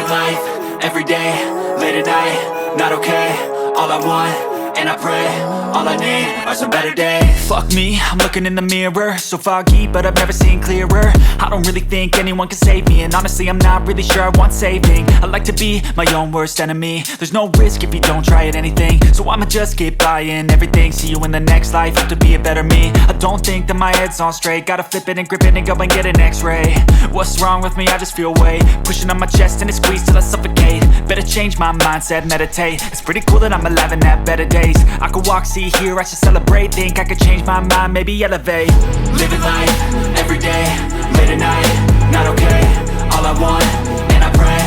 Living life, everyday, late at night, not okay. All I want, and I pray, all I need are some better days. Fuck me, I'm looking in the mirror, so foggy, but I've never seen clearer. I don't really think anyone can save me, and honestly I'm not really sure I want saving. I like to be my own worst enemy. There's no risk if you don't try at anything, so I'ma just keep buying everything. See you in the next life, have to be a better me. I don't think that my head's on straight, gotta flip it and grip it and go and get an x-ray. What's wrong with me? I just feel weight pushing on my chest and it squeezes till I suffocate. Better change my mindset, meditate. It's pretty cool that I'm alive and have better days. I could walk, see, hear, I should celebrate. Think I could change my mind, maybe elevate. Living life, everyday, late at night, not okay. All I want, and I pray,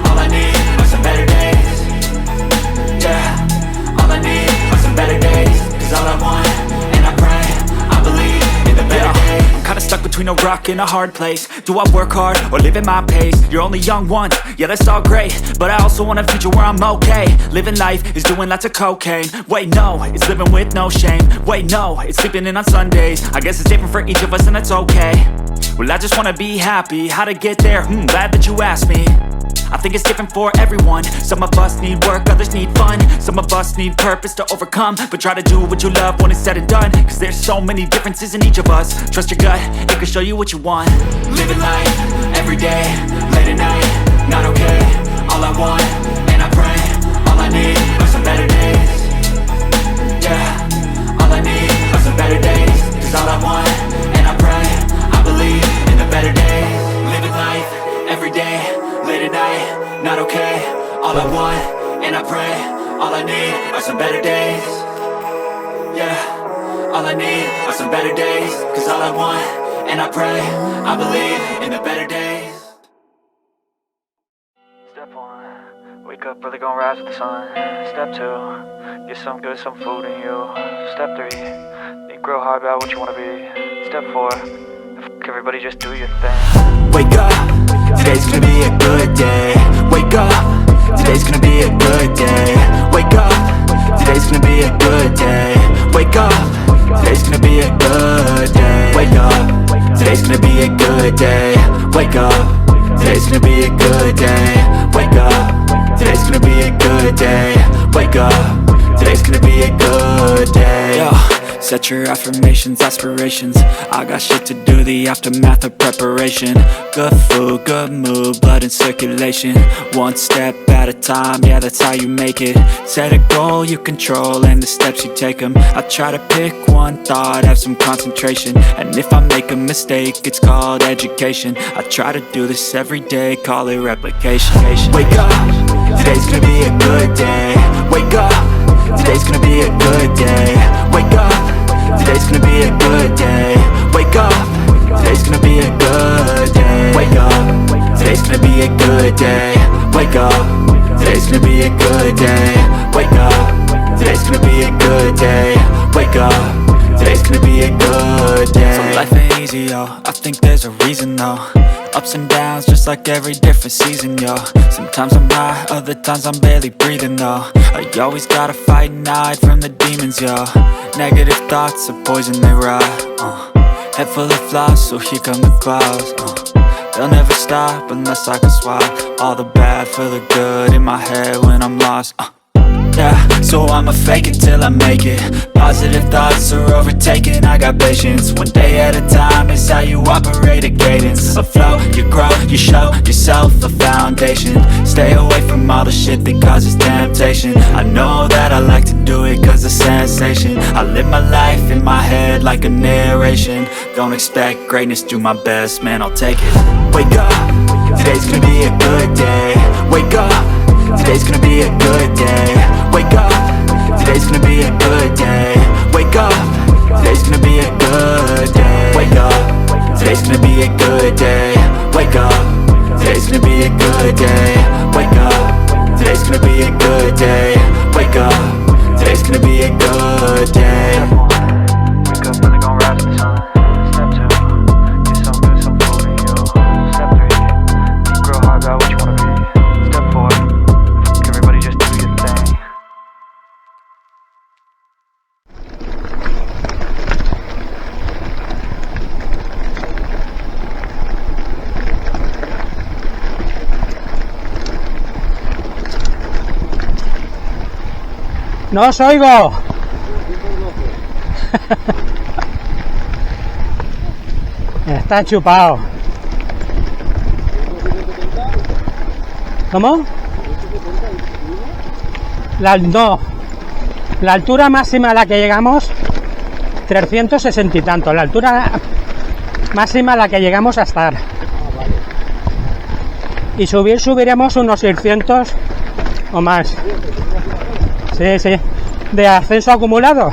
all I need are some better days. Yeah, all I need are some better days. Cause all I want, and I pray, I believe in the better days. I'm kinda stuck between a rock and a hard place. Do I work hard or live at my pace? You're only young once, yeah that's all great, but I also want a future where I'm okay. Living life is doing lots of cocaine. Wait no, it's living with no shame. Wait no, it's sleeping in on Sundays. I guess it's different for each of us and that's okay. Well I just wanna be happy, how to get there? Glad that you asked me. I think it's different for everyone. Some of us need work, others need fun. Some of us need purpose to overcome. But try to do what you love when it's said and done. Cause there's so many differences in each of us. Trust your gut, it can show you what you want. Living life, everyday, late at night, not okay. All I want, and I pray, all I need are some better days. Yeah, all I need are some better days. Cause all I want, and I pray, I believe in the better days. Living life, everyday, late at night, not okay. All I want, and I pray, all I need are some better days. Yeah, all I need are some better days. Cause all I want, and I pray, I believe in the better days. Step 1, wake up early, gonna rise with the sun. Step 2, get some good, some food in you. Step 3, think real hard about what you wanna be. Step 4, fuck everybody, just do your thing. Wake up, today's gonna be a good day. Wake up, today's gonna be a good day. Wake up, today's gonna be a good day. Wake up, today's gonna be a good day. Wake up, today's gonna be a good day. Wake up, today's gonna be a good day. Wake up, today's gonna be a good day. Wake up, today's gonna be a good day. Yo. Set your affirmations, aspirations. I got shit to do, the aftermath of preparation. Good food, good mood, blood in circulation. One step at a time, yeah that's how you make it. Set a goal you control and the steps you take them. I try to pick one thought, have some concentration. And if I make a mistake, it's called education. I try to do this every day, call it replication. Wake up, today's gonna be a good day. Wake up, today's gonna be a good day. Wake up, today's gonna be a good day. Wake up, today's gonna be a good day. Wake up, today's gonna be a good day. Wake up, today's gonna be a good day. Wake up, today's gonna be a good day. Wake up, today's gonna be a good day. So life ain't easy, yo, I think there's a reason though. Ups and downs, just like every different season, yo. Sometimes I'm high, other times I'm barely breathing, though. I always gotta fight and hide from the demons, yo. Negative thoughts are poison, they rot. Head full of flies, so here come the clouds. They'll never stop unless I can swap all the bad for the good in my head when I'm lost. Yeah, so I'ma fake it till I make it. Positive thoughts are overtaken, I got patience. One day at a time is how you operate a cadence. A flow, you grow, you show yourself a foundation. Stay away from all the shit that causes temptation. I know that I like to do it cause it's sensation. I live my life in my head like a narration. Don't expect greatness, do my best, man, I'll take it. Wake up, today's gonna be a good day. Wake up, today's gonna be a good day. Wake up, today's gonna be a good day. Wake up, today's gonna be a good day. Wake up, today's gonna be a good day. Wake up, today's gonna be a good day. Wake up, today's gonna be a good day. Wake up, today's gonna be a good day. Wake up early, gonna rise with the sun. Step 2, get some good, some food in you. Step 3, think real hard about what you wanna be. Step 4, everybody just do your thing. No os oigo. Está chupado. ¿Cómo? No. La altura máxima a la que llegamos, 360 y tanto. La altura máxima a la que llegamos a estar. Y subiremos unos 600 o más. Sí, sí. De ascenso acumulado.